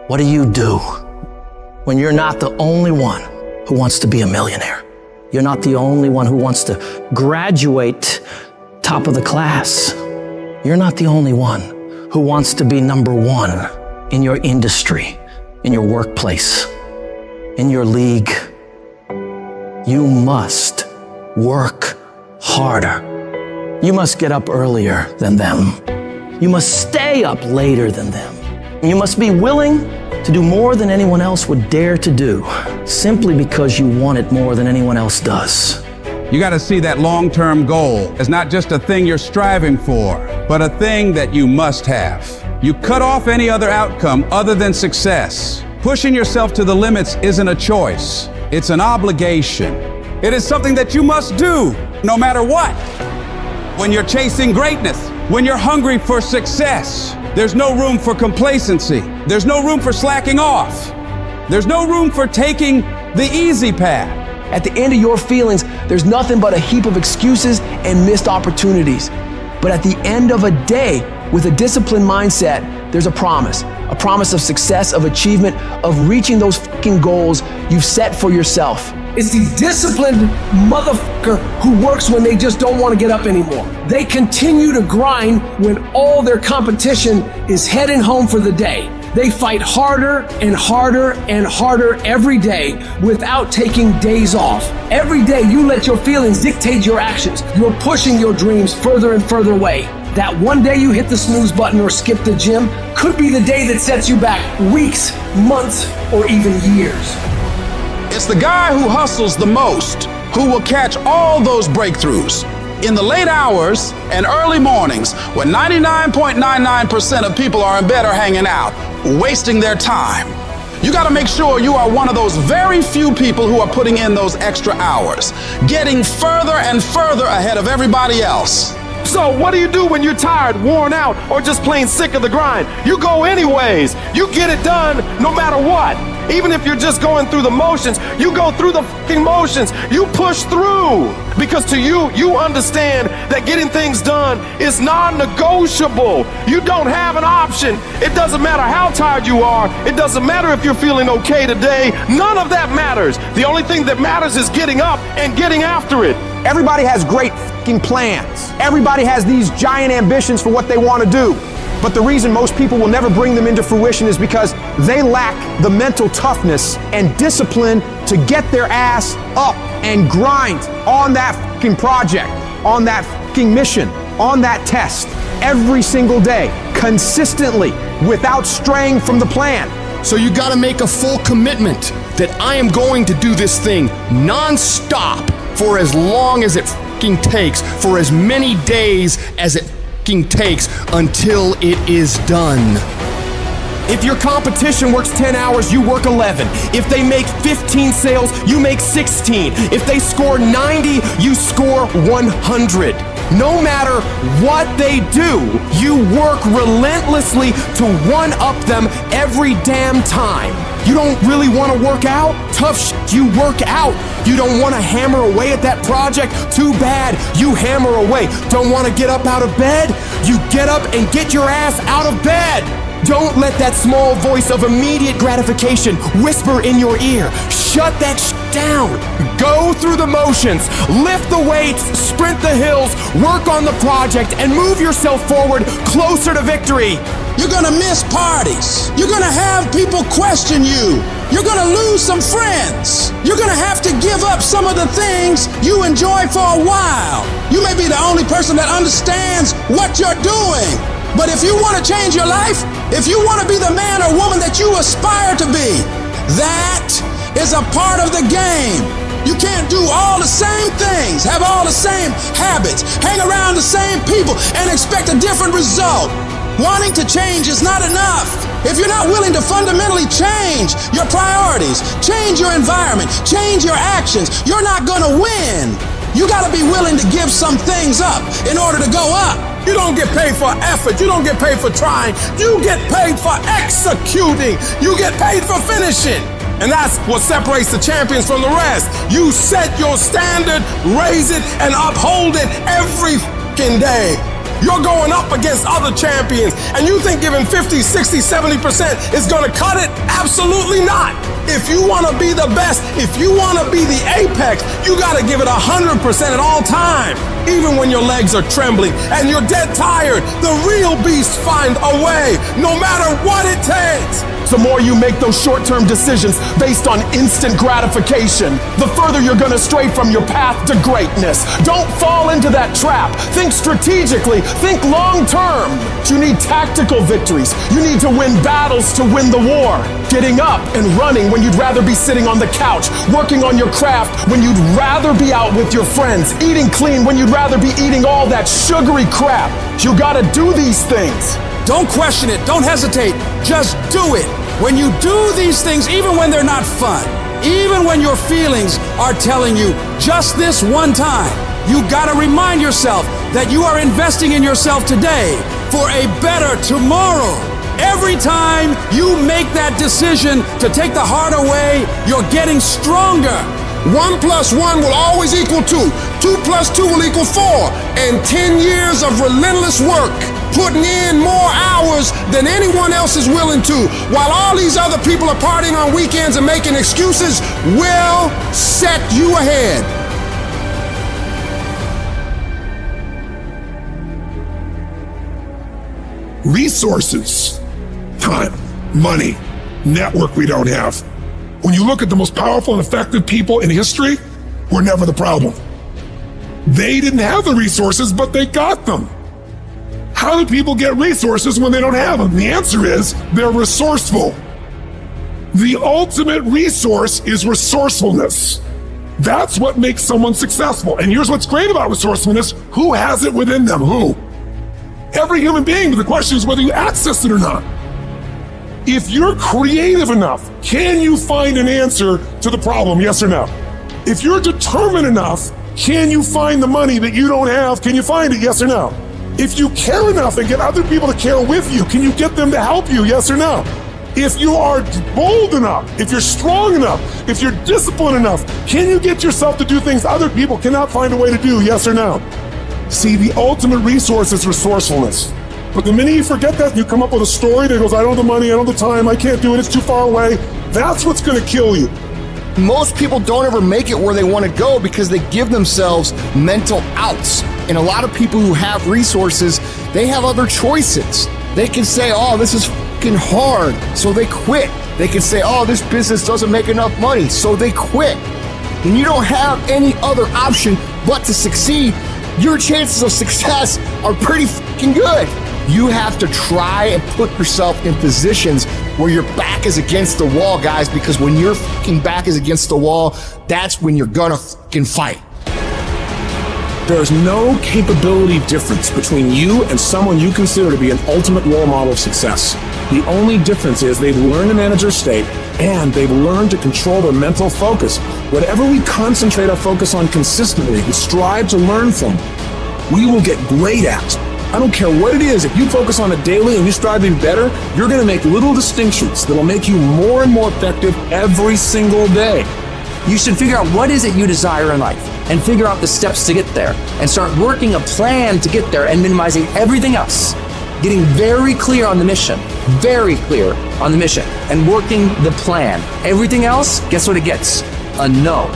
What do you do when you're not the only one who wants to be a millionaire? You're not the only one who wants to graduate top of the class. You're not the only one who wants to be number one in your industry, in your workplace, in your league. You must work harder. You must get up earlier than them. You must stay up later than them. You must be willing to do more than anyone else would dare to do, simply because you want it more than anyone else does. You got to see that long-term goal as not just a thing you're striving for, but a thing that you must have. You cut off any other outcome other than success. Pushing yourself to the limits isn't a choice. It's an obligation. It is something that you must do, no matter what. When you're chasing greatness, when you're hungry for success, there's no room for complacency. There's no room for slacking off. There's no room for taking the easy path. At the end of your feelings, there's nothing but a heap of excuses and missed opportunities. But at the end of a day, with a disciplined mindset, there's a promise of success, of achievement, of reaching those fucking goals you've set for yourself. It's the disciplined motherfucker who works when they just don't want to get up anymore. They continue to grind when all their competition is heading home for the day. They fight harder and harder and harder every day without taking days off. Every day you let your feelings dictate your actions. You're pushing your dreams further and further away. That one day you hit the snooze button or skip the gym could be the day that sets you back weeks, months, or even years. It's the guy who hustles the most who will catch all those breakthroughs. In the late hours and early mornings, when 99.99% of people are in bed or hanging out, wasting their time. You got to make sure you are one of those very few people who are putting in those extra hours, getting further and further ahead of everybody else. So what do you do when you're tired, worn out, or just plain sick of the grind? You go anyways. You get it done no matter what. Even if you're just going through the motions, you go through the fucking motions. You push through. Because to you, you understand that getting things done is non-negotiable. You don't have an option. It doesn't matter how tired you are. It doesn't matter if you're feeling okay today. None of that matters. The only thing that matters is getting up and getting after it. Everybody has great fucking plans. Everybody has these giant ambitions for what they want to do. But the reason most people will never bring them into fruition is because they lack the mental toughness and discipline to get their ass up and grind on that fucking project, on that fucking mission, on that test, every single day, consistently, without straying from the plan. So you gotta make a full commitment that I am going to do this thing non-stop for as long as it fucking takes, for as many days as it takes until it is done. If your competition works 10 hours, you work 11. If they make 15 sales, you make 16. If they score 90, you score 100. No matter what they do, you work relentlessly to one-up them every damn time. You don't really want to work out? Tough shit, you work out. You don't want to hammer away at that project? Too bad, you hammer away. Don't want to get up out of bed? You get up and get your ass out of bed. Don't let that small voice of immediate gratification whisper in your ear. Shut that shit down. Go through the motions, lift the weights, sprint the hills, work on the project, and move yourself forward closer to victory. You're gonna miss parties. You're gonna have people question you. You're gonna lose some friends. You're gonna have to give up some of the things you enjoy for a while. You may be the only person that understands what you're doing. But if you want to change your life, if you want to be the man or woman that you aspire to be, that is a part of the game. You can't do all the same things, have all the same habits, hang around the same people, and expect a different result. Wanting to change is not enough. If you're not willing to fundamentally change your priorities, change your environment, change your actions, you're not gonna win. You gotta be willing to give some things up in order to go up. You don't get paid for effort. You don't get paid for trying. You get paid for executing. You get paid for finishing. And that's what separates the champions from the rest. You set your standard, raise it, and uphold it every fucking day. You're going up against other champions, and you think giving 50, 60, 70% is gonna cut it? Absolutely not. If you wanna be the best, if you wanna be the apex, you gotta give it 100% at all times. Even when your legs are trembling and you're dead tired, the real beasts find a way, no matter what it takes. The more you make those short-term decisions based on instant gratification, the further you're gonna stray from your path to greatness. Don't fall into that trap. Think strategically, think long-term. You need tactical victories. You need to win battles to win the war. Getting up and running when you'd rather be sitting on the couch, working on your craft when you'd rather be out with your friends, eating clean when you'd rather be eating all that sugary crap. You gotta do these things. Don't question it. Don't hesitate. Just do it. When you do these things, even when they're not fun, even when your feelings are telling you just this one time, you gotta remind yourself that you are investing in yourself today for a better tomorrow. Every time you make that decision to take the heart away, you're getting stronger. 1 + 1 will always equal 2. 2 + 2 will equal 4. And 10 years of relentless work, putting in more hours than anyone else is willing to, while all these other people are partying on weekends and making excuses, will set you ahead. Resources, time, money, network we don't have. When you look at the most powerful and effective people in history, we're never the problem. They didn't have the resources, but they got them. How do people get resources when they don't have them? The answer is they're resourceful. The ultimate resource is resourcefulness. That's what makes someone successful. And here's what's great about resourcefulness. Who has it within them? Who? Every human being, but the question is whether you access it or not. If you're creative enough, can you find an answer to the problem, yes or no? If you're determined enough, can you find the money that you don't have? Can you find it, yes or no? If you care enough and get other people to care with you, can you get them to help you, yes or no? If you are bold enough, if you're strong enough, if you're disciplined enough, can you get yourself to do things other people cannot find a way to do, yes or no? See, the ultimate resource is resourcefulness. But the minute you forget that, you come up with a story that goes, I don't have the money, I don't have the time, I can't do it, it's too far away. That's what's gonna kill you. Most people don't ever make it where they want to go because they give themselves mental outs. And a lot of people who have resources, they have other choices. They can say, oh, this is fucking hard, so they quit. They can say, oh, this business doesn't make enough money, so they quit. When you don't have any other option but to succeed, your chances of success are pretty fucking good. You have to try and put yourself in positions where your back is against the wall, guys, because when your fucking back is against the wall, that's when you're gonna fucking fight. There's no capability difference between you and someone you consider to be an ultimate role model of success. The only difference is they've learned to manage their state and they've learned to control their mental focus. Whatever we concentrate our focus on consistently and strive to learn from, we will get great at. I don't care what it is, if you focus on it daily and you strive to be better, you're gonna make little distinctions that'll make you more and more effective every single day. You should figure out what is it you desire in life and figure out the steps to get there and start working a plan to get there and minimizing everything else. Getting very clear on the mission, and working the plan. Everything else, guess what it gets? A no.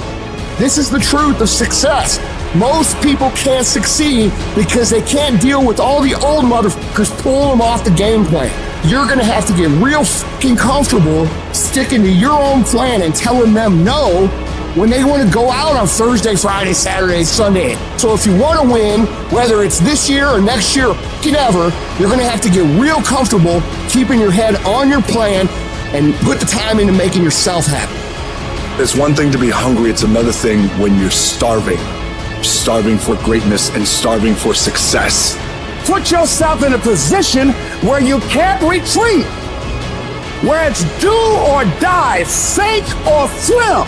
This is the truth of success. Most people can't succeed because they can't deal with all the old motherfuckers pulling them off the game plan. You're gonna have to get real fucking comfortable sticking to your own plan and telling them no when they want to go out on Thursday, Friday, Saturday, Sunday. So if you want to win, whether it's this year or next year or whatever, you're gonna have to get real comfortable keeping your head on your plan and put the time into making yourself happy. It's one thing to be hungry, it's another thing when you're starving. Starving for greatness and starving for success. Put yourself in a position where you can't retreat, where it's do or die, sink or swim.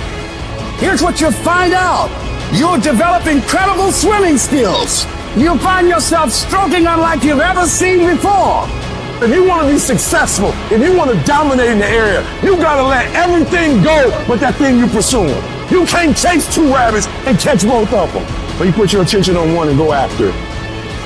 Here's what you'll find out. You'll develop incredible swimming skills. You'll find yourself stroking unlike you've ever seen before. If you want to be successful, if you want to dominate in the area, you got to let everything go but that thing you're pursuing. You can't chase two rabbits and catch both of them. But you put your attention on one and go after it.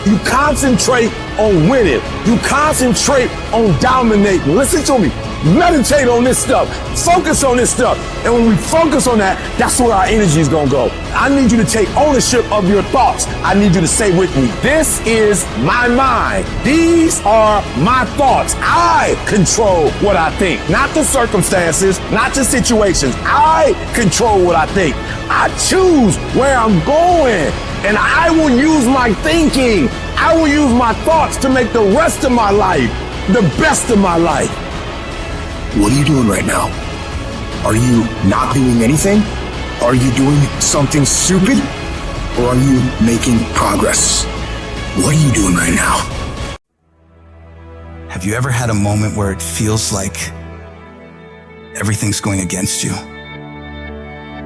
You concentrate on winning. You concentrate on dominating. Listen to me. Meditate on this stuff. Focus on this stuff. And when we focus on that, that's where our energy is going to go. I need you to take ownership of your thoughts. I need you to say with me, this is my mind. These are my thoughts. I control what I think, not the circumstances, not the situations. I control what I think. I choose where I'm going, and I will use my thinking. I will use my thoughts to make the rest of my life the best of my life. What are you doing right now? Are you not doing anything? Are you doing something stupid? Or are you making progress? What are you doing right now? Have you ever had a moment where it feels like everything's going against you?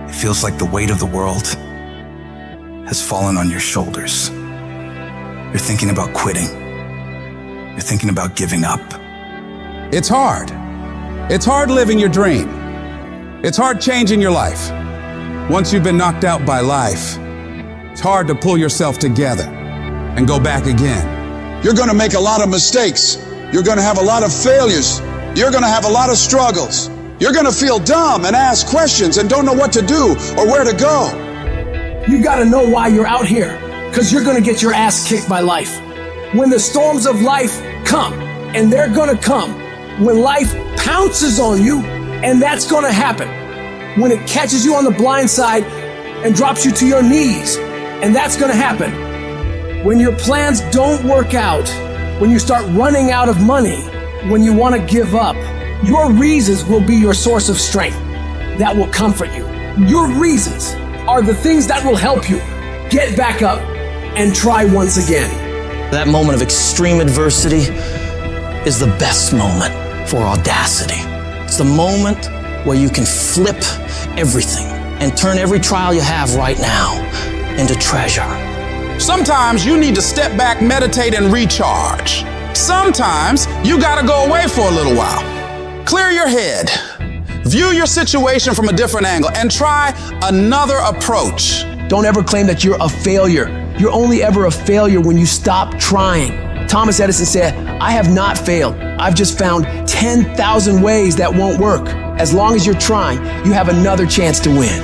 It feels like the weight of the world has fallen on your shoulders. You're thinking about quitting. You're thinking about giving up. It's hard. It's hard living your dream. It's hard changing your life. Once you've been knocked out by life, it's hard to pull yourself together and go back again. You're going to make a lot of mistakes. You're going to have a lot of failures. You're going to have a lot of struggles. You're going to feel dumb and ask questions and don't know what to do or where to go. You got to know why you're out here, because you're going to get your ass kicked by life. When the storms of life come, and they're going to come, when life pounces on you, and that's going to happen. When it catches you on the blind side and drops you to your knees, and that's going to happen. When your plans don't work out, when you start running out of money, when you want to give up, your reasons will be your source of strength that will comfort you. Your reasons are the things that will help you get back up and try once again. That moment of extreme adversity is the best moment for audacity. It's the moment where you can flip everything and turn every trial you have right now into treasure. Sometimes you need to step back, meditate, and recharge. Sometimes you gotta go away for a little while. Clear your head. View your situation from a different angle and try another approach. Don't ever claim that you're a failure. You're only ever a failure when you stop trying. Thomas Edison said, I have not failed. I've just found 10,000 ways that won't work. As long as you're trying, you have another chance to win.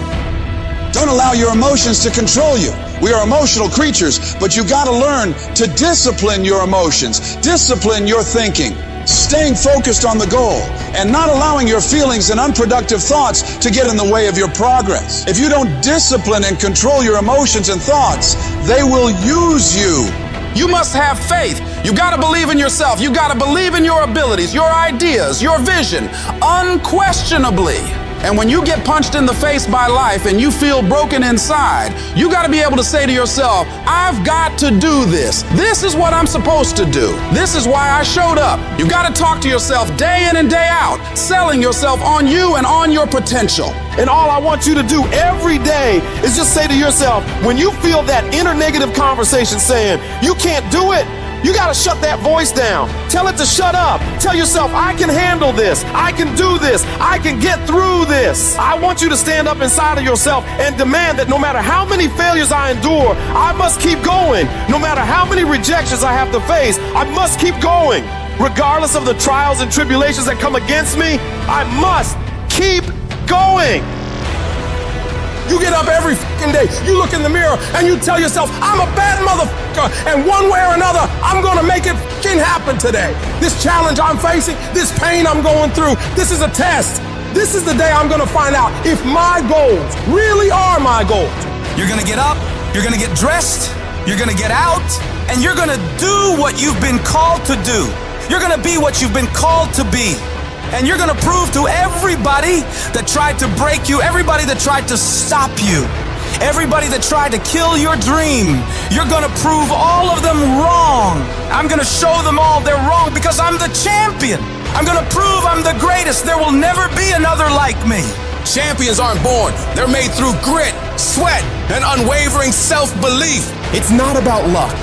Don't allow your emotions to control you. We are emotional creatures, but you got to learn to discipline your emotions, discipline your thinking, staying focused on the goal, and not allowing your feelings and unproductive thoughts to get in the way of your progress. If you don't discipline and control your emotions and thoughts, they will use you. You must have faith. You gotta believe in yourself. You gotta believe in your abilities, your ideas, your vision, unquestionably. And when you get punched in the face by life and you feel broken inside, you gotta be able to say to yourself, I've got to do this. This is what I'm supposed to do. This is why I showed up. You gotta talk to yourself day in and day out, selling yourself on you and on your potential. And all I want you to do every day is just say to yourself, when you feel that inner negative conversation saying, you can't do it, you gotta shut that voice down. Tell it to shut up. Tell yourself, I can handle this. I can do this. I can get through this. I want you to stand up inside of yourself and demand that no matter how many failures I endure, I must keep going. No matter how many rejections I have to face, I must keep going. Regardless of the trials and tribulations that come against me, I must keep going. You get up every fucking day, you look in the mirror, and you tell yourself, I'm a bad motherfucker, and one way or another, I'm gonna make it fucking happen today. This challenge I'm facing, this pain I'm going through, this is a test. This is the day I'm gonna find out if my goals really are my goals. You're gonna get up, you're gonna get dressed, you're gonna get out, and you're gonna do what you've been called to do. You're gonna be what you've been called to be. And you're gonna prove to everybody that tried to break you, everybody that tried to stop you, everybody that tried to kill your dream, you're gonna prove all of them wrong. I'm gonna show them all they're wrong because I'm the champion. I'm gonna prove I'm the greatest. There will never be another like me. Champions aren't born. They're made through grit, sweat, and unwavering self-belief. It's not about luck.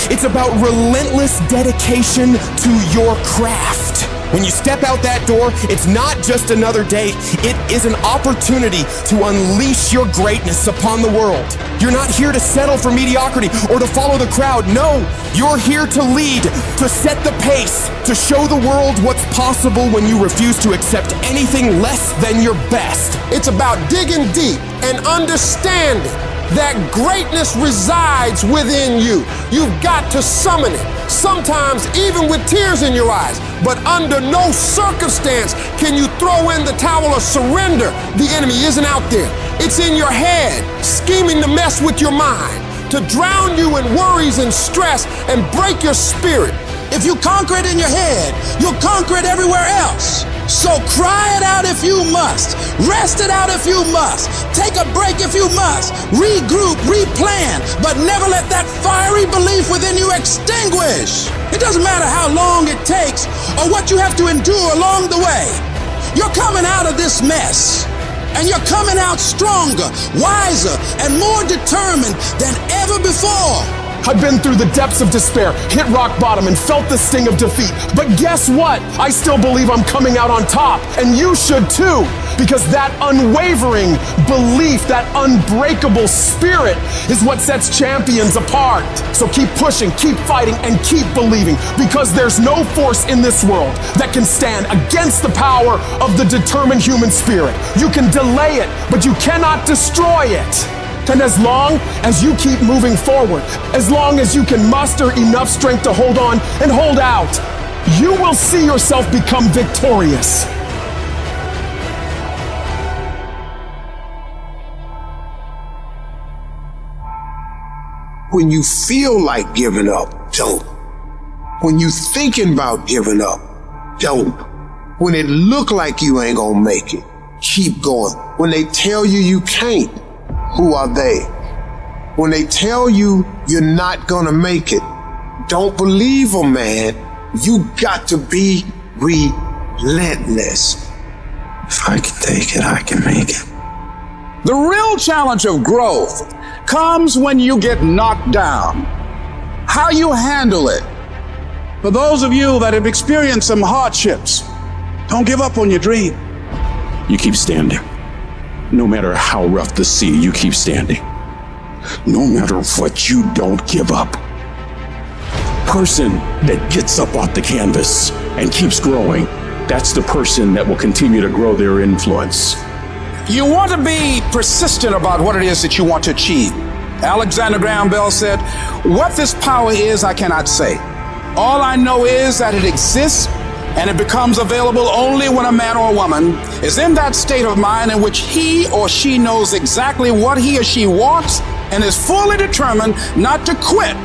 It's about relentless dedication to your craft. When you step out that door, it's not just another day. It is an opportunity to unleash your greatness upon the world. You're not here to settle for mediocrity or to follow the crowd. No, you're here to lead, to set the pace, to show the world what's possible when you refuse to accept anything less than your best. It's about digging deep and understanding that greatness resides within you. You've got to summon it, sometimes even with tears in your eyes. But under no circumstance can you throw in the towel or surrender. The enemy isn't out there. It's in your head, scheming to mess with your mind, to drown you in worries and stress and break your spirit. If you conquer it in your head, you'll conquer it everywhere else. So cry it out if you must. Rest it out if you must. Take a break if you must. Regroup, replan, but never let that fiery belief within you extinguish. It doesn't matter how long it takes or what you have to endure along the way. You're coming out of this mess, and you're coming out stronger, wiser, and more determined than ever before. I've been through the depths of despair, hit rock bottom, and felt the sting of defeat. But guess what? I still believe I'm coming out on top, and you should too, because that unwavering belief, that unbreakable spirit is what sets champions apart. So keep pushing, keep fighting, and keep believing, because there's no force in this world that can stand against the power of the determined human spirit. You can delay it, but you cannot destroy it. And as long as you keep moving forward, as long as you can muster enough strength to hold on and hold out, you will see yourself become victorious. When you feel like giving up, don't. When you thinking about giving up, don't. When it look like you ain't gonna make it, keep going. When they tell you you can't, who are they? When they tell you you're not gonna make it, don't believe them, man. You got to be relentless. If I can take it, I can make it. The real challenge of growth comes when you get knocked down. How you handle it. For those of you that have experienced some hardships, don't give up on your dream. You keep standing. No matter how rough the sea, you keep standing. No matter what, you don't give up. Person that gets up off the canvas and keeps growing, that's the person that will continue to grow their influence. You want to be persistent about what it is that you want to achieve. Alexander Graham Bell said, "What this power is, I cannot say. All I know is that it exists, and it becomes available only when a man or a woman is in that state of mind in which he or she knows exactly what he or she wants and is fully determined not to quit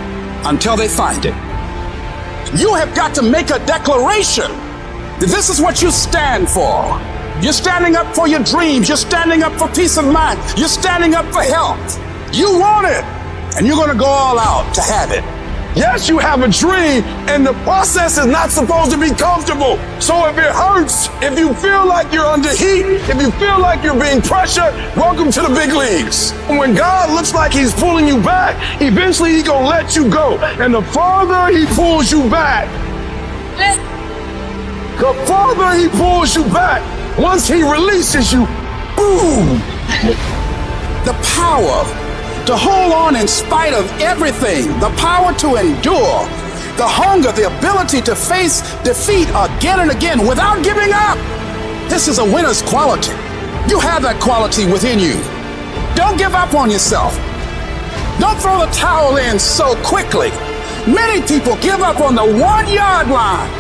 until they find it." You have got to make a declaration that this is what you stand for. You're standing up for your dreams. You're standing up for peace of mind. You're standing up for health. You want it, and you're going to go all out to have it. Yes, you have a dream, and the process is not supposed to be comfortable. So if it hurts, if you feel like you're under heat, if you feel like you're being pressured, welcome to the big leagues. When God looks like he's pulling you back, eventually he's gonna let you go. And the farther he pulls you back, once he releases you, boom. The power to hold on in spite of everything, the power to endure, the hunger, the ability to face defeat again and again without giving up. This is a winner's quality. You have that quality within you. Don't give up on yourself. Don't throw the towel in so quickly. Many people give up on the 1 yard line.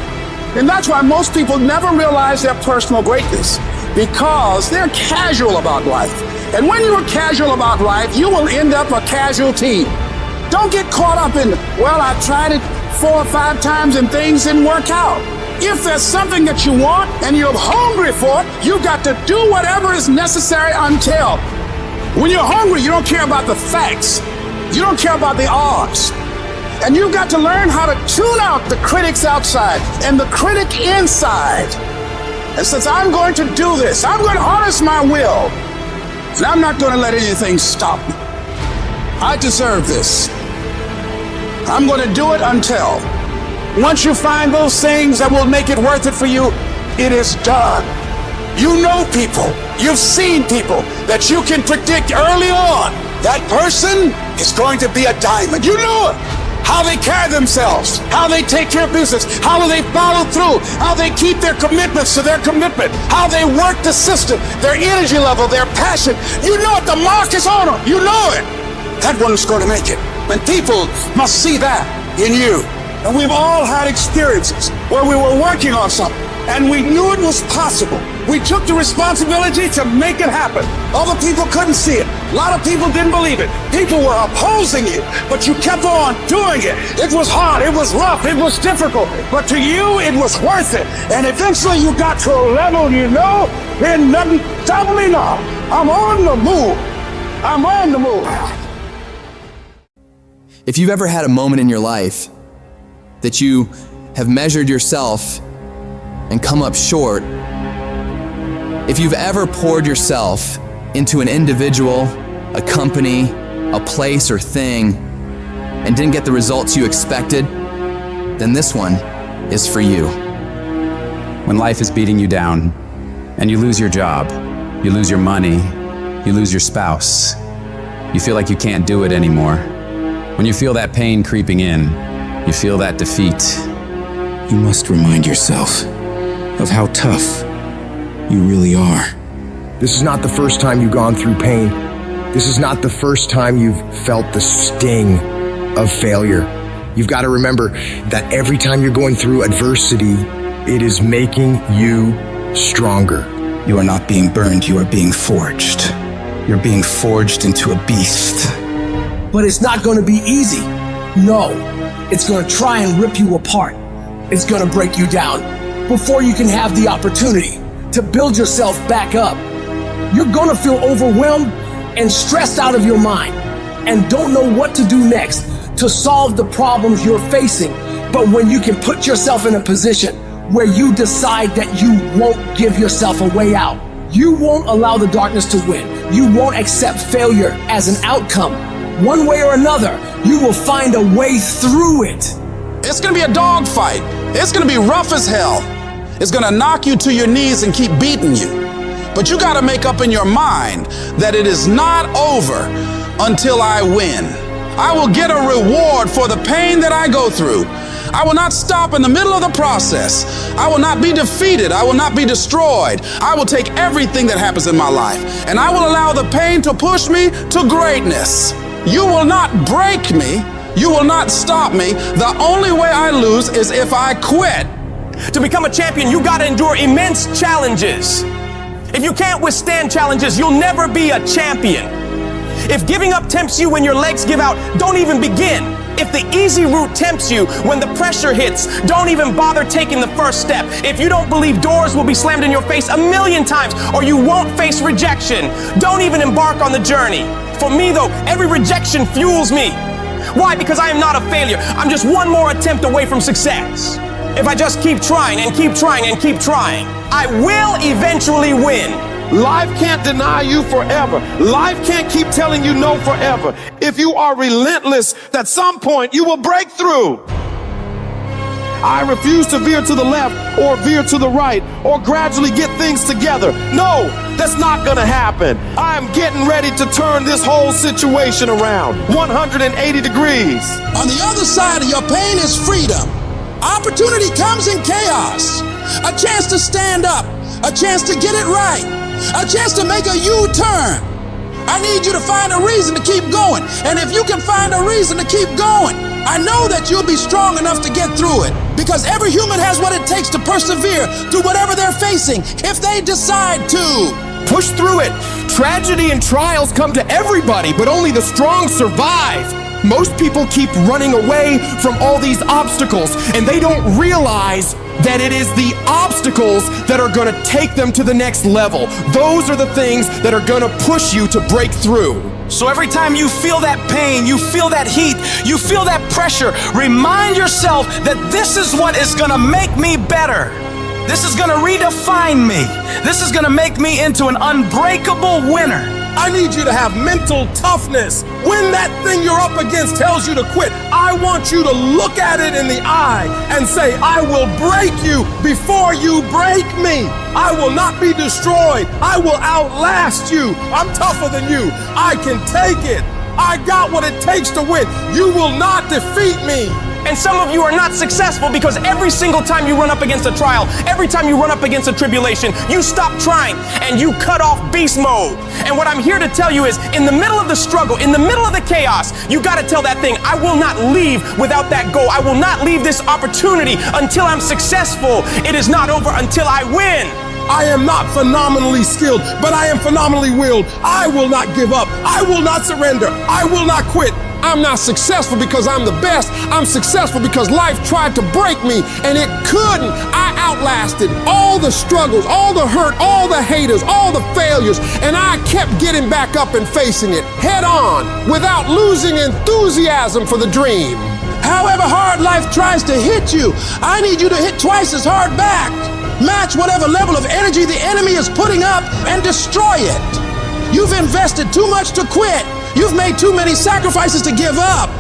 And that's why most people never realize their personal greatness, because they're casual about life. And when you're casual about life, you will end up a casualty. Don't get caught up in, well, I tried it 4 or 5 times and things didn't work out. If there's something that you want and you're hungry for it, you got to do whatever is necessary until. When you're hungry, you don't care about the facts. You don't care about the odds. And you've got to learn how to tune out the critics outside and the critic inside. And since I'm going to do this, I'm going to harness my will. And I'm not going to let anything stop me. I deserve this. I'm going to do it until. Once you find those things that will make it worth it for you, it is done. You know people, you've seen people that you can predict early on. That person is going to be a diamond. You know it. How they carry themselves, how they take care of business, how do they follow through, how they keep their commitments to their commitment, how they work the system, their energy level, their passion. You know it. The mark is on them. You know it. That one's going to make it. And people must see that in you. And we've all had experiences where we were working on something and we knew it was possible. We took the responsibility to make it happen. Other people couldn't see it. A lot of people didn't believe it. People were opposing you, but you kept on doing it. It was hard, it was rough, it was difficult, but to you, it was worth it. And eventually you got to a level you know, then nothing stop me now. I'm on the move. I'm on the move. If you've ever had a moment in your life that you have measured yourself and come up short, if you've ever poured yourself into an individual, a company, a place or thing, and didn't get the results you expected, then this one is for you. When life is beating you down and you lose your job, you lose your money, you lose your spouse, you feel like you can't do it anymore. When you feel that pain creeping in, you feel that defeat, you must remind yourself of how tough you really are. This is not the first time you've gone through pain. This is not the first time you've felt the sting of failure. You've got to remember that every time you're going through adversity, it is making you stronger. You are not being burned, you are being forged. You're being forged into a beast. But it's not going to be easy. No, it's going to try and rip you apart. It's going to break you down before you can have the opportunity to build yourself back up. You're going to feel overwhelmed and stressed out of your mind and don't know what to do next to solve the problems you're facing. But when you can put yourself in a position where you decide that you won't give yourself a way out, you won't allow the darkness to win, you won't accept failure as an outcome, one way or another, you will find a way through it. It's going to be a dogfight. It's going to be rough as hell. It's going to knock you to your knees and keep beating you. But you got to make up in your mind that it is not over until I win. I will get a reward for the pain that I go through. I will not stop in the middle of the process. I will not be defeated. I will not be destroyed. I will take everything that happens in my life and I will allow the pain to push me to greatness. You will not break me. You will not stop me. The only way I lose is if I quit. To become a champion, you gotta endure immense challenges. If you can't withstand challenges, you'll never be a champion. If giving up tempts you when your legs give out, don't even begin. If the easy route tempts you when the pressure hits, don't even bother taking the first step. If you don't believe doors will be slammed in your face 1,000,000 times or you won't face rejection, don't even embark on the journey. For me though, every rejection fuels me. Why? Because I am not a failure. I'm just one more attempt away from success. If I just keep trying and keep trying and keep trying, I will eventually win. Life can't deny you forever. Life can't keep telling you no forever. If you are relentless, at some point you will break through. I refuse to veer to the left or veer to the right or gradually get things together. No, that's not gonna happen. I am getting ready to turn this whole situation around 180 degrees. On the other side of your pain is freedom. Opportunity comes in chaos. A chance to stand up, a chance to get it right, a chance to make a U-turn. I need you to find a reason to keep going. And if you can find a reason to keep going, I know that you'll be strong enough to get through it. Because every human has what it takes to persevere through whatever they're facing, if they decide to. Push through it. Tragedy and trials come to everybody, but only the strong survive. Most people keep running away from all these obstacles, and they don't realize that it is the obstacles that are going to take them to the next level. Those are the things that are going to push you to break through. So every time you feel that pain, you feel that heat, you feel that pressure, remind yourself that this is what is going to make me better. This is going to redefine me. This is going to make me into an unbreakable winner. I need you to have mental toughness When that thing you're up against tells you to quit, I want you to look at it in the eye and say, I will break you before you break me. I will not be destroyed. I will outlast you. I'm tougher than you. I can take it. I got what it takes to win. You will not defeat me. And some of you are not successful because every single time you run up against a trial, every time you run up against a tribulation, you stop trying and you cut off beast mode. And what I'm here to tell you is, in the middle of the struggle, in the middle of the chaos, you got to tell that thing, I will not leave without that goal. I will not leave this opportunity until I'm successful. It is not over until I win. I am not phenomenally skilled, but I am phenomenally willed. I will not give up. I will not surrender. I will not quit. I'm not successful because I'm the best. I'm successful because life tried to break me and it couldn't. I outlasted all the struggles, all the hurt, all the haters, all the failures, and I kept getting back up and facing it head on without losing enthusiasm for the dream. However hard life tries to hit you, I need you to hit twice as hard back. Match whatever level of energy the enemy is putting up and destroy it. You've invested too much to quit. You've made too many sacrifices to give up.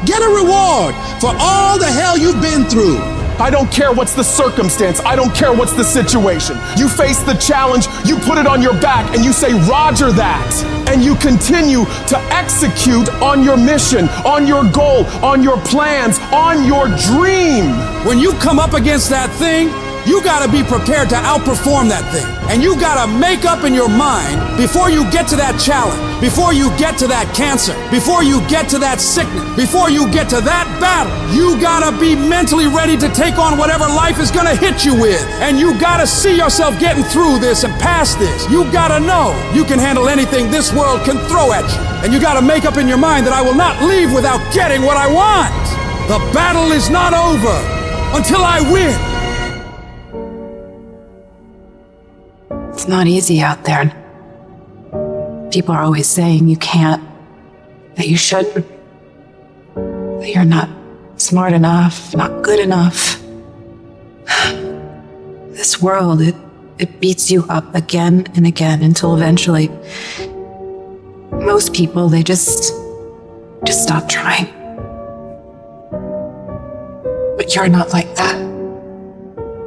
Get a reward for all the hell you've been through. I don't care what's the circumstance. I don't care what's the situation. You face the challenge, you put it on your back, and you say, Roger that. And you continue to execute on your mission, on your goal, on your plans, on your dream. When you come up against that thing, you gotta be prepared to outperform that thing. And you gotta make up in your mind before you get to that challenge, before you get to that cancer, before you get to that sickness, before you get to that battle. You gotta be mentally ready to take on whatever life is gonna hit you with. And you gotta see yourself getting through this and past this. You gotta know you can handle anything this world can throw at you. And you gotta make up in your mind that I will not leave without getting what I want. The battle is not over until I win. It's not easy out there. People are always saying you can't, that you shouldn't, that you're not smart enough, not good enough. This world, it beats you up again and again until eventually most people, they just stop trying. But you're not like that.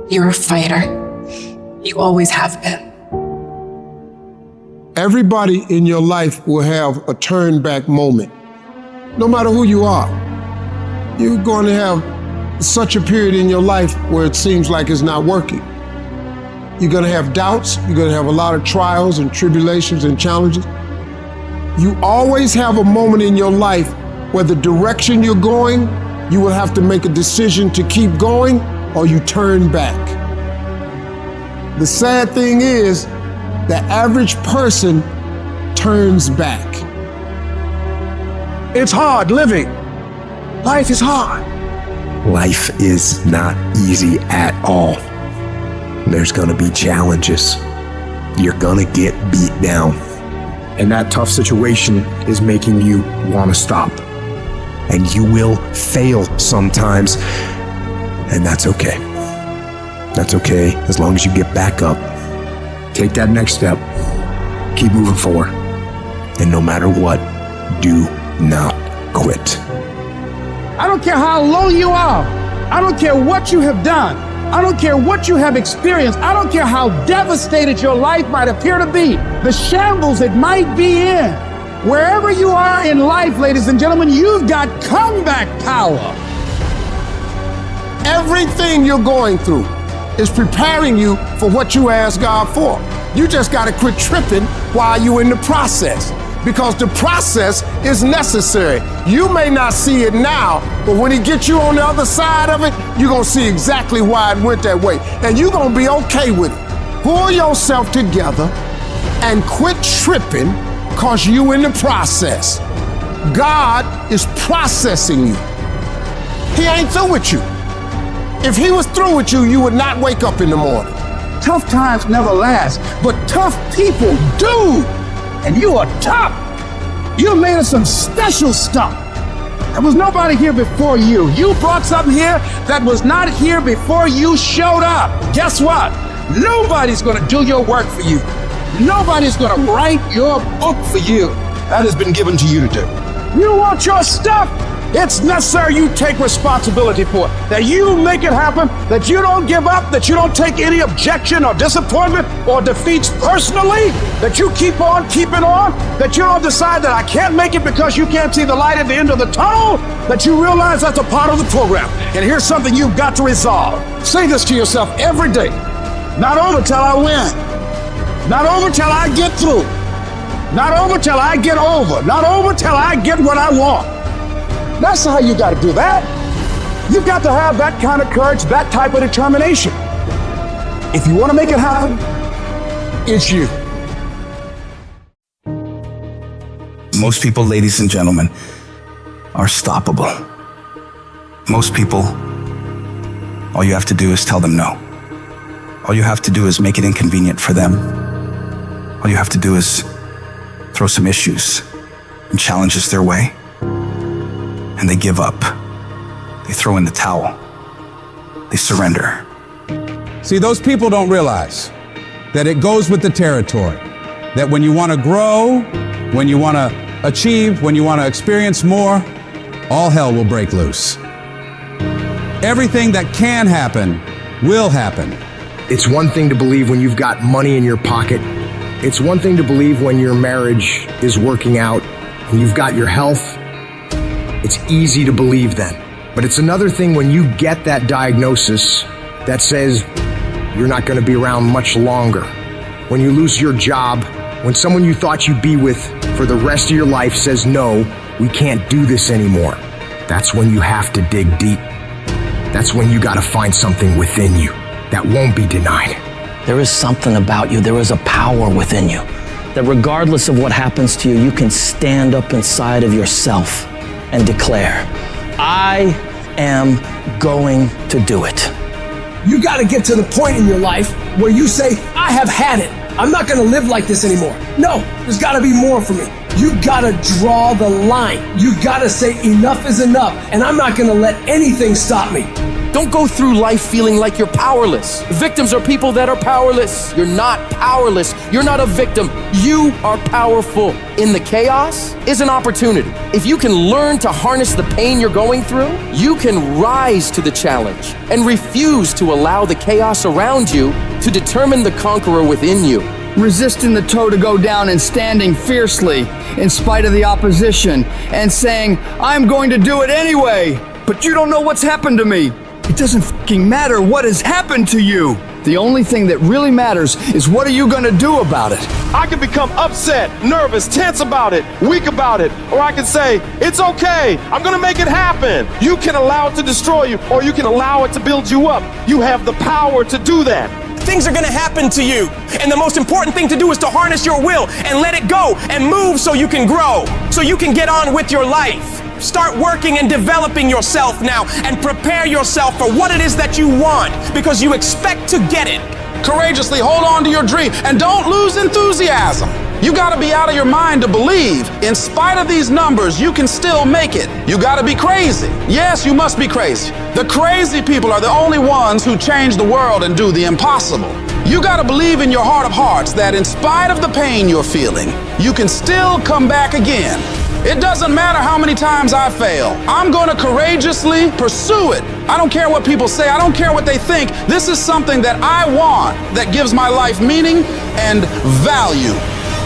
You're a fighter. You always have been. Everybody in your life will have a turn back moment. No matter who you are, you're going to have such a period in your life where it seems like it's not working. You're going to have doubts. You're going to have a lot of trials and tribulations and challenges. You always have a moment in your life where the direction you're going, you will have to make a decision to keep going or you turn back. The sad thing is, the average person turns back. It's hard living. Life is hard. Life is not easy at all. There's gonna be challenges. You're gonna get beat down. And that tough situation is making you wanna stop. And you will fail sometimes. And that's okay. That's okay as long as you get back up. Take that next step. Keep moving forward. And no matter what, do not quit. I don't care how low you are. I don't care what you have done. I don't care what you have experienced. I don't care how devastated your life might appear to be. The shambles it might be in. Wherever you are in life, ladies and gentlemen, you've got comeback power. Everything you're going through is preparing you for what you asked God for. You just got to quit tripping while you're in the process, because the process is necessary. You may not see it now, but when He gets you on the other side of it, you're going to see exactly why it went that way. And you're going to be okay with it. Pull yourself together and quit tripping because you're in the process. God is processing you. He ain't through with you. If He was through with you, you would not wake up in the morning. Tough times never last, but tough people do. And you are tough. You're made of some special stuff. There was nobody here before you. You brought something here that was not here before you showed up. Guess what? Nobody's gonna do your work for you. Nobody's gonna write your book for you. That has been given to you to do. You want your stuff? It's necessary you take responsibility for it. That you make it happen, that you don't give up, that you don't take any objection or disappointment or defeats personally, that you keep on keeping on, that you don't decide that I can't make it because you can't see the light at the end of the tunnel, that you realize that's a part of the program. And here's something you've got to resolve. Say this to yourself every day. Not over till I win. Not over till I get through. Not over till I get over. Not over till I get what I want. That's how you got to do that. You've got to have that kind of courage, that type of determination. If you want to make it happen, it's you. Most people, ladies and gentlemen, are stoppable. Most people, all you have to do is tell them no. All you have to do is make it inconvenient for them. All you have to do is throw some issues and challenges their way. And they give up. They throw in the towel. They surrender. See, those people don't realize that it goes with the territory. That when you want to grow, when you want to achieve, when you want to experience more, all hell will break loose. Everything that can happen will happen. It's one thing to believe when you've got money in your pocket. It's one thing to believe when your marriage is working out and you've got your health. It's easy to believe then. But it's another thing when you get that diagnosis that says you're not going to be around much longer. When you lose your job, when someone you thought you'd be with for the rest of your life says, no, we can't do this anymore. That's when you have to dig deep. That's when you got to find something within you that won't be denied. There is something about you. There is a power within you that regardless of what happens to you, you can stand up inside of yourself and declare, I am going to do it. You got to get to the point in your life where you say, I have had it. I'm not going to live like this anymore. No, there's got to be more for me. You got to draw the line. You got to say enough is enough, and I'm not going to let anything stop me. Don't go through life feeling like you're powerless. Victims are people that are powerless. You're not powerless. You're not a victim. You are powerful. In the chaos is an opportunity. If you can learn to harness the pain you're going through, you can rise to the challenge and refuse to allow the chaos around you to determine the conqueror within you. Resisting the toe to go down and standing fiercely in spite of the opposition and saying, I'm going to do it anyway, but you don't know what's happened to me. It doesn't fucking matter what has happened to you. The only thing that really matters is what are you gonna do about it? I can become upset, nervous, tense about it, weak about it, or I can say, it's okay, I'm gonna make it happen. You can allow it to destroy you, or you can allow it to build you up. You have the power to do that. Things are gonna happen to you, and the most important thing to do is to harness your will and let it go and move so you can grow, so you can get on with your life. Start working and developing yourself now and prepare yourself for what it is that you want because you expect to get it. Courageously hold on to your dream and don't lose enthusiasm. You gotta be out of your mind to believe. In spite of these numbers, you can still make it. You gotta be crazy. Yes, you must be crazy. The crazy people are the only ones who change the world and do the impossible. You gotta believe in your heart of hearts that in spite of the pain you're feeling, you can still come back again. It doesn't matter how many times I fail. I'm gonna courageously pursue it. I don't care what people say. I don't care what they think. This is something that I want that gives my life meaning and value.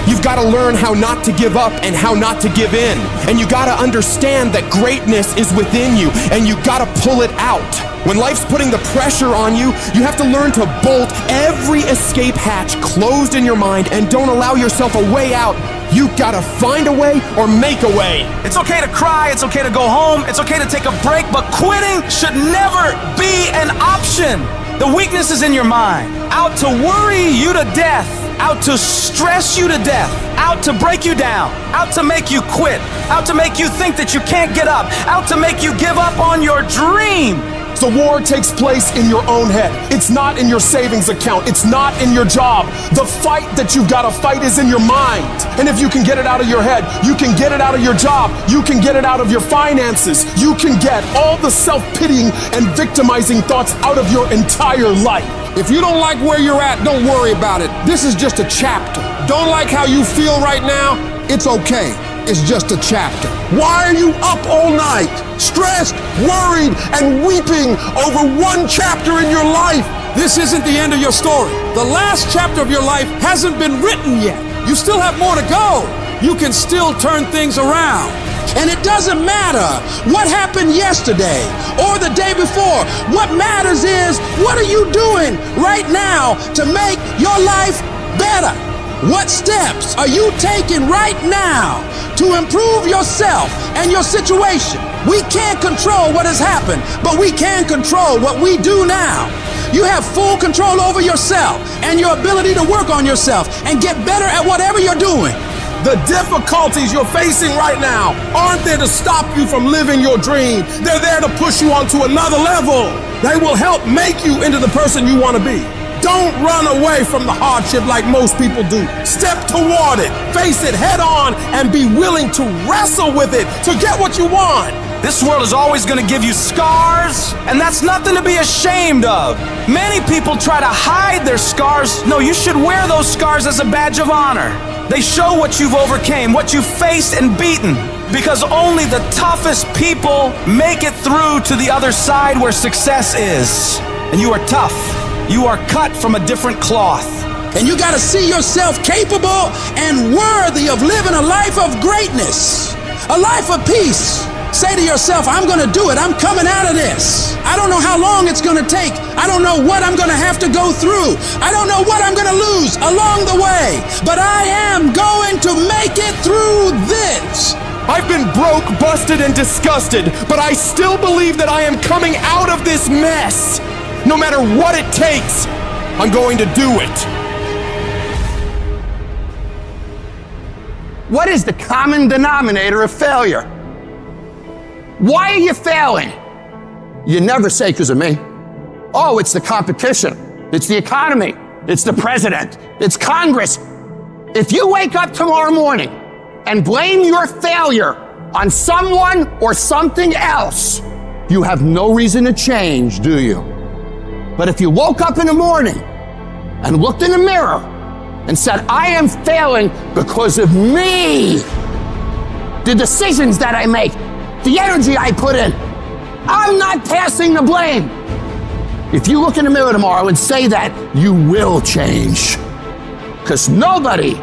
You've got to learn how not to give up and how not to give in. And you got to understand that greatness is within you and you got to pull it out. When life's putting the pressure on you, you have to learn to bolt every escape hatch closed in your mind and don't allow yourself a way out. You gotta find a way or make a way. It's okay to cry, it's okay to go home, it's okay to take a break, but quitting should never be an option. The weakness is in your mind, out to worry you to death, out to stress you to death, out to break you down, out to make you quit, out to make you think that you can't get up, out to make you give up on your dream. The war takes place in your own head. It's not in your savings account. It's not in your job. The fight that you've got to fight is in your mind. And if you can get it out of your head, you can get it out of your job. You can get it out of your finances. You can get all the self-pitying and victimizing thoughts out of your entire life. If you don't like where you're at, don't worry about it. This is just a chapter. Don't like how you feel right now? It's okay. is just a chapter. Why are you up all night, stressed, worried, and weeping over one chapter in your life? This isn't the end of your story. The last chapter of your life hasn't been written yet. You still have more to go. You can still turn things around. And it doesn't matter what happened yesterday or the day before. What matters is, what are you doing right now to make your life better? What steps are you taking right now to improve yourself and your situation? We can't control what has happened, but we can control what we do now. You have full control over yourself and your ability to work on yourself and get better at whatever you're doing. The difficulties you're facing right now aren't there to stop you from living your dream. They're there to push you onto another level. They will help make you into the person you want to be. Don't run away from the hardship like most people do. Step toward it, face it head on, and be willing to wrestle with it to get what you want. This world is always going to give you scars, and that's nothing to be ashamed of. Many people try to hide their scars. No, you should wear those scars as a badge of honor. They show what you've overcame, what you've faced and beaten, because only the toughest people make it through to the other side where success is. And you are tough. You are cut from a different cloth. And you got to see yourself capable and worthy of living a life of greatness, a life of peace. Say to yourself, I'm going to do it. I'm coming out of this. I don't know how long it's going to take. I don't know what I'm going to have to go through. I don't know what I'm going to lose along the way. But I am going to make it through this. I've been broke, busted, and disgusted, but I still believe that I am coming out of this mess. No matter what it takes, I'm going to do it. What is the common denominator of failure? Why are you failing? You never say because of me. Oh, it's the competition. It's the economy. It's the president. It's Congress. If you wake up tomorrow morning and blame your failure on someone or something else, you have no reason to change, do you? But if you woke up in the morning and looked in the mirror and said, I am failing because of me, the decisions that I make, the energy I put in, I'm not passing the blame. If you look in the mirror tomorrow and say that, you will change. Because nobody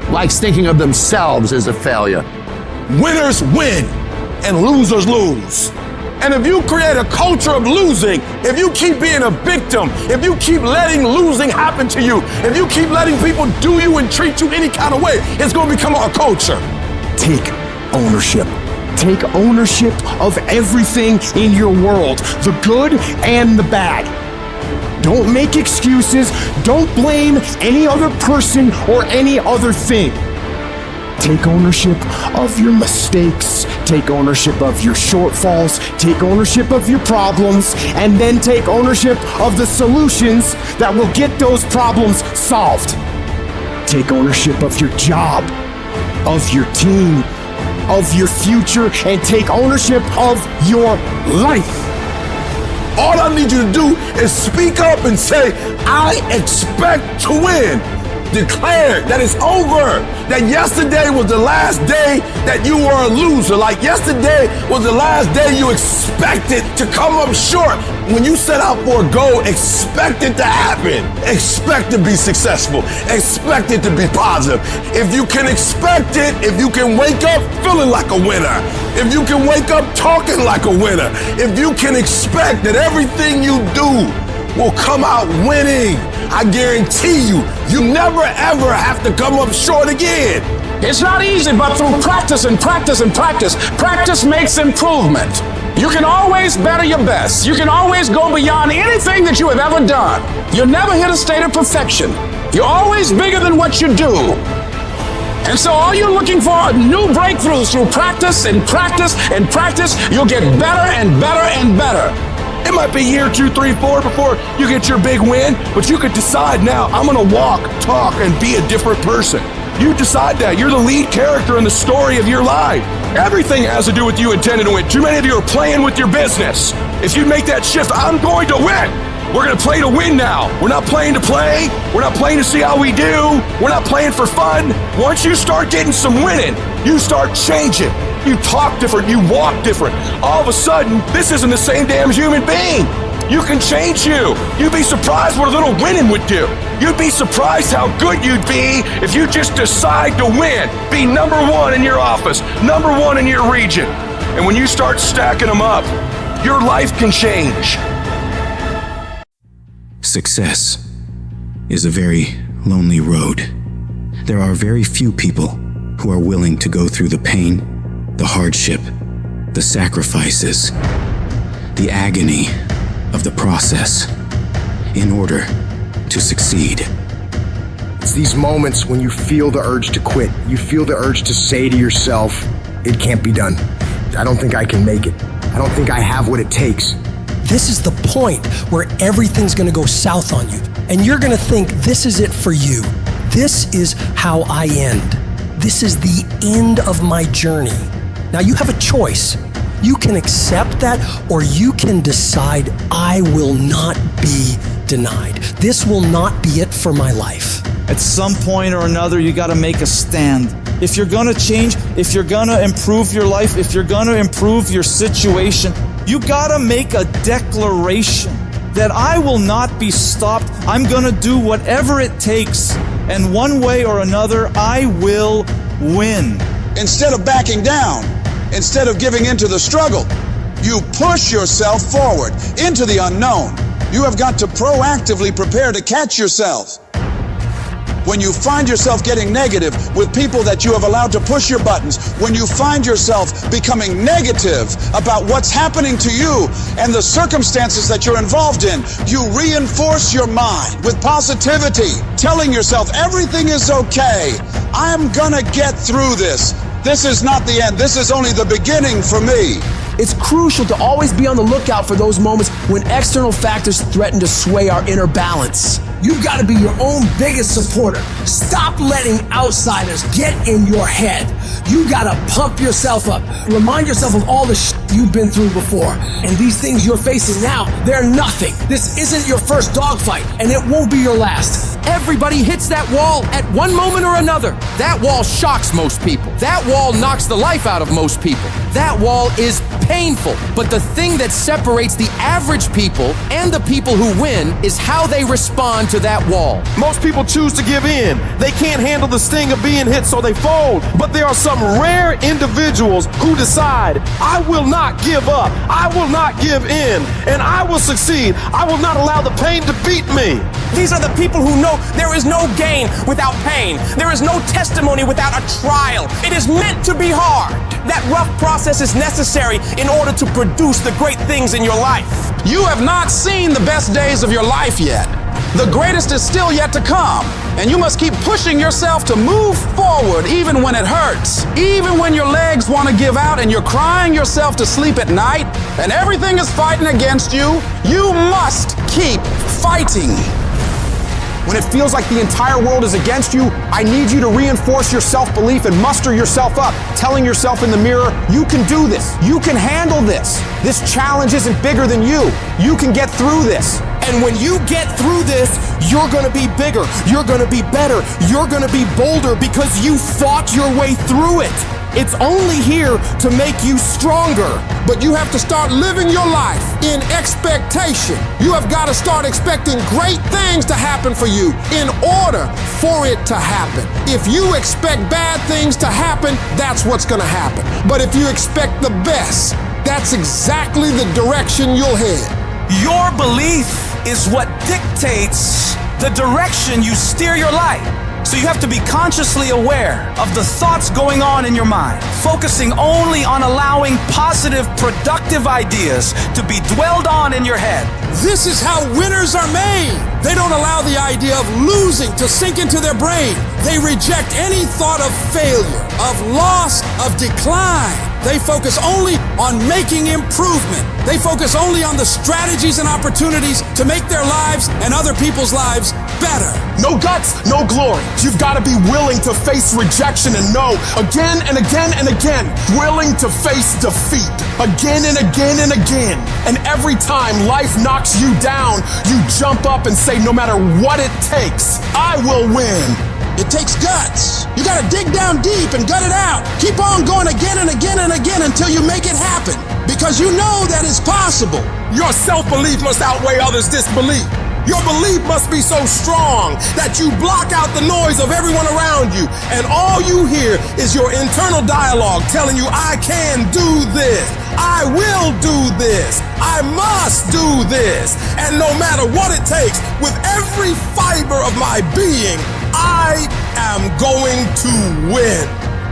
likes thinking of themselves as a failure. Winners win and losers lose. And if you create a culture of losing, if you keep being a victim, if you keep letting losing happen to you, if you keep letting people do you and treat you any kind of way, it's going to become our culture. Take ownership. Take ownership of everything in your world, the good and the bad. Don't make excuses. Don't blame any other person or any other thing. Take ownership of your mistakes. Take ownership of your shortfalls. Take ownership of your problems. And then take ownership of the solutions that will get those problems solved. Take ownership of your job, of your team, of your future, and take ownership of your life. All I need you to do is speak up and say, I expect to win. Declare that it's over. That yesterday was the last day that you were a loser. Like yesterday was the last day you expected to come up short. When you set out for a goal, expect it to happen. Expect to be successful. Expect it to be positive. If you can expect it, if you can wake up feeling like a winner, if you can wake up talking like a winner, if you can expect that everything you do will come out winning, I guarantee you, you never ever have to come up short again. It's not easy, but through practice and practice and practice, practice makes improvement. You can always better your best. You can always go beyond anything that you have ever done. You'll never hit a state of perfection. You're always bigger than what you do. And so all you're looking for are new breakthroughs through practice and practice and practice. You'll get better and better and better. It might be year 2, 3, 4 before you get your big win, but you could decide now, I'm gonna walk, talk, and be a different person. You decide that. You're the lead character in the story of your life. Everything has to do with you intending to win. Too many of you are playing with your business. If you make that shift, I'm going to win. We're going to play to win now. We're not playing to play. We're not playing to see how we do. We're not playing for fun. Once you start getting some winning, you start changing. You talk different. You walk different. All of a sudden, this isn't the same damn human being. You can change you. You'd be surprised what a little winning would do. You'd be surprised how good you'd be if you just decide to win. Be number one in your office, number one in your region. And when you start stacking them up, your life can change. Success is a very lonely road. There are very few people who are willing to go through the pain, the hardship, the sacrifices, the agony of the process in order to succeed. It's these moments when you feel the urge to quit. You feel the urge to say to yourself, it can't be done. I don't think I can make it. I don't think I have what it takes. This is the point where everything's gonna go south on you, and you're gonna think this is it for you. This is how I end. This is the end of my journey. Now you have a choice. You can accept that, or you can decide, I will not be denied. This will not be it for my life. At some point or another, you gotta make a stand. If you're gonna change, if you're gonna improve your life, if you're gonna improve your situation, you gotta make a declaration that I will not be stopped. I'm gonna do whatever it takes, and one way or another, I will win. Instead of backing down, instead of giving into the struggle, you push yourself forward into the unknown. You have got to proactively prepare to catch yourself. When you find yourself getting negative with people that you have allowed to push your buttons, when you find yourself becoming negative about what's happening to you and the circumstances that you're involved in, you reinforce your mind with positivity, telling yourself everything is okay. I'm gonna get through this. This is not the end. This is only the beginning for me. It's crucial to always be on the lookout for those moments when external factors threaten to sway our inner balance. You've got to be your own biggest supporter. Stop letting outsiders get in your head. You got to pump yourself up. Remind yourself of all the shit you've been through before. And these things you're facing now, they're nothing. This isn't your first dogfight, and it won't be your last. Everybody hits that wall at one moment or another. That wall shocks most people. That wall knocks the life out of most people. That wall is painful. But the thing that separates the average people and the people who win is how they respond to that wall. Most people choose to give in. They can't handle the sting of being hit, so they fold. But there are some rare individuals who decide, I will not give up. I will not give in. And I will succeed. I will not allow the pain to beat me. These are the people who know there is no gain without pain. There is no testimony without a trial. It is meant to be hard. That rough process is necessary in order to produce the great things in your life. You have not seen the best days of your life yet. The greatest is still yet to come, and you must keep pushing yourself to move forward even when it hurts. Even when your legs want to give out and you're crying yourself to sleep at night and everything is fighting against you, you must keep fighting. When it feels like the entire world is against you, I need you to reinforce your self-belief and muster yourself up, telling yourself in the mirror, you can do this. You can handle this. This challenge isn't bigger than you. You can get through this. And when you get through this, you're gonna be bigger. You're gonna be better. You're gonna be bolder because you fought your way through it. It's only here to make you stronger. But you have to start living your life in expectation. You have got to start expecting great things to happen for you in order for it to happen. If you expect bad things to happen, that's what's going to happen. But if you expect the best, that's exactly the direction you'll head. Your belief is what dictates the direction you steer your life. So you have to be consciously aware of the thoughts going on in your mind, focusing only on allowing positive, productive ideas to be dwelled on in your head. This is how winners are made. They don't allow the idea of losing to sink into their brain. They reject any thought of failure, of loss, of decline. They focus only on making improvement. They focus only on the strategies and opportunities to make their lives and other people's lives better. No guts, no glory. You've got to be willing to face rejection and know again and again and again. Willing to face defeat again and again and again. And every time life knocks you down, you jump up and say, no matter what it takes, I will win. It takes guts. You gotta dig down deep and gut it out. Keep on going again and again and again until you make it happen. Because you know that it's possible. Your self-belief must outweigh others' disbelief. Your belief must be so strong that you block out the noise of everyone around you. And all you hear is your internal dialogue telling you, I can do this. I will do this. I must do this. And no matter what it takes, with every fiber of my being, I am going to win.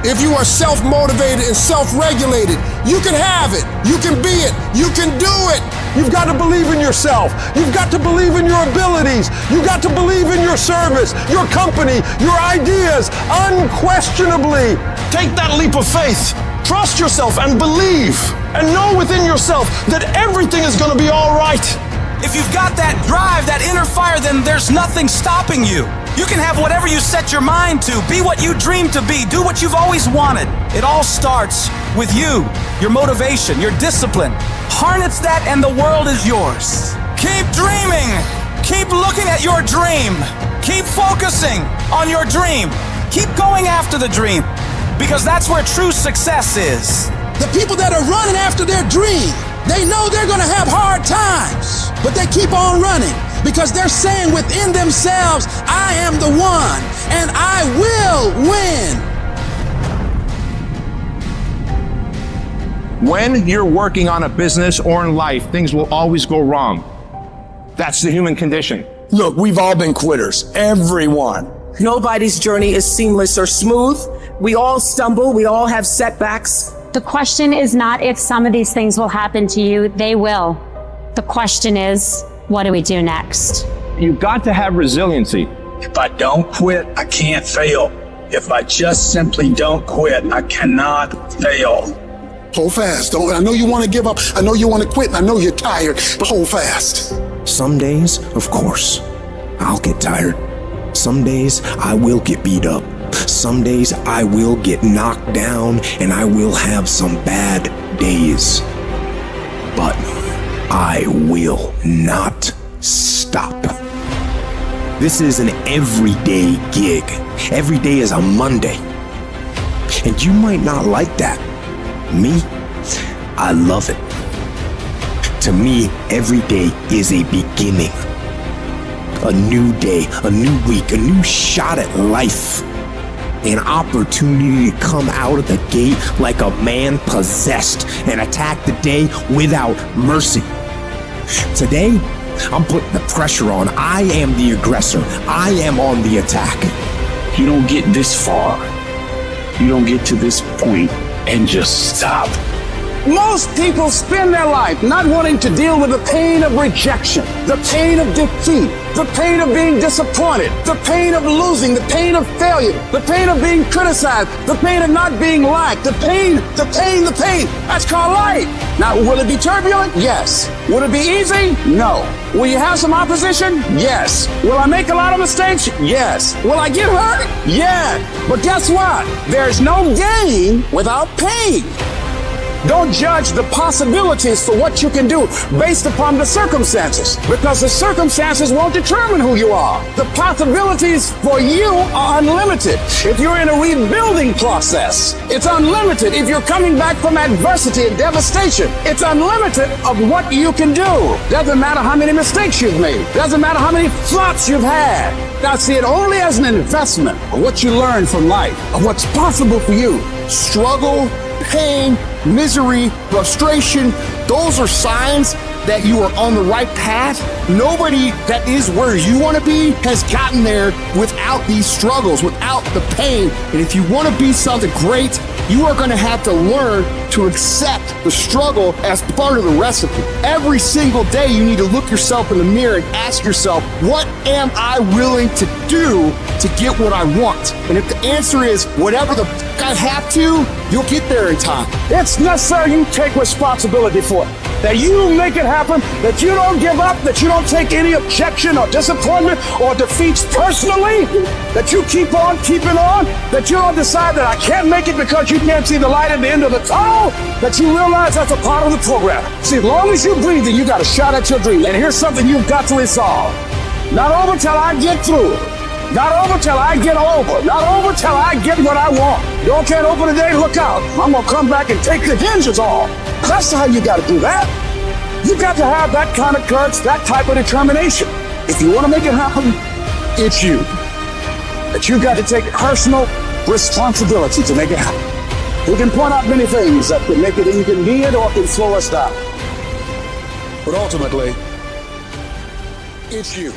If you are self-motivated and self-regulated, you can have it. You can be it. You can do it. You've got to believe in yourself. You've got to believe in your abilities. You've got to believe in your service, your company, your ideas, unquestionably. Take that leap of faith. Trust yourself and believe. And know within yourself that everything is going to be all right. If you've got that drive, that inner fire, then there's nothing stopping you. You can have whatever you set your mind to. Be what you dream to be. Do what you've always wanted. It all starts with you, your motivation, your discipline. Harness that and the world is yours. Keep dreaming. Keep looking at your dream. Keep focusing on your dream. Keep going after the dream, because that's where true success is. The people that are running after their dream, they know they're going to have hard times, but they keep on running because they're saying within themselves, I am the one and I will win. When you're working on a business or in life, things will always go wrong. That's the human condition. Look, we've all been quitters. Everyone. Nobody's journey is seamless or smooth. We all stumble. We all have setbacks. The question is not if some of these things will happen to you. They will. The question is, what do we do next? You've got to have resiliency. If I don't quit, I can't fail. If I just simply don't quit, I cannot fail. Hold fast. I know you want to give up. I know you want to quit. I know you're tired, but hold fast. Some days, of course, I'll get tired. Some days I will get beat up. Some days I will get knocked down and I will have some bad days. But I will not stop. This is an everyday gig. Every day is a Monday. And you might not like that. Me, I love it. To me, every day is a beginning. A new day, a new week, a new shot at life. An opportunity to come out of the gate like a man possessed and attack the day without mercy. Today, I'm putting the pressure on. I am the aggressor. I am on the attack. You don't get this far. You don't get to this point and just stop. Most people spend their life not wanting to deal with the pain of rejection, the pain of defeat, the pain of being disappointed, the pain of losing, the pain of failure, the pain of being criticized, the pain of not being liked, the pain. That's called life. Now, will it be turbulent? Yes. Will it be easy? No. Will you have some opposition? Yes. Will I make a lot of mistakes? Yes. Will I get hurt? Yeah. But guess what? There's no gain without pain. Don't judge the possibilities for what you can do based upon the circumstances, because the circumstances won't determine who you are. The possibilities for you are unlimited. If you're in a rebuilding process, it's unlimited. If you're coming back from adversity and devastation, it's unlimited of what you can do. Doesn't matter how many mistakes you've made. Doesn't matter how many flops you've had. I see it only as an investment of what you learn from life, of what's possible for you. Struggle, pain, misery, frustration, those are signs that you are on the right path. Nobody that is where you want to be has gotten there without these struggles, without the pain. And if you want to be something great, you are going to have to learn to accept the struggle as part of the recipe. Every single day, you need to look yourself in the mirror and ask yourself, what am I willing to do to get what I want? And if the answer is whatever the I have to, you'll get there in time. It's necessary you take responsibility for it. that you make it happen, that you don't give up, that you don't take any objection or disappointment or defeats personally, that you keep on keeping on, that you don't decide that I can't make it because you can't see the light at the end of the tunnel, that you realize that's a part of the program. See, as long as you're breathing, you got a shot at your dream. And here's something you've got to resolve. Not over till I get through. Not over till I get over. Not over till I get what I want. Door can't open today, look out. I'm going to come back and take the hinges off. That's how you got to do that. You got to have that kind of courage, that type of determination. If you want to make it happen, it's you. But you got to take personal responsibility to make it happen. We can point out many things that can make it inconvenient or can slow us down. But ultimately, it's you.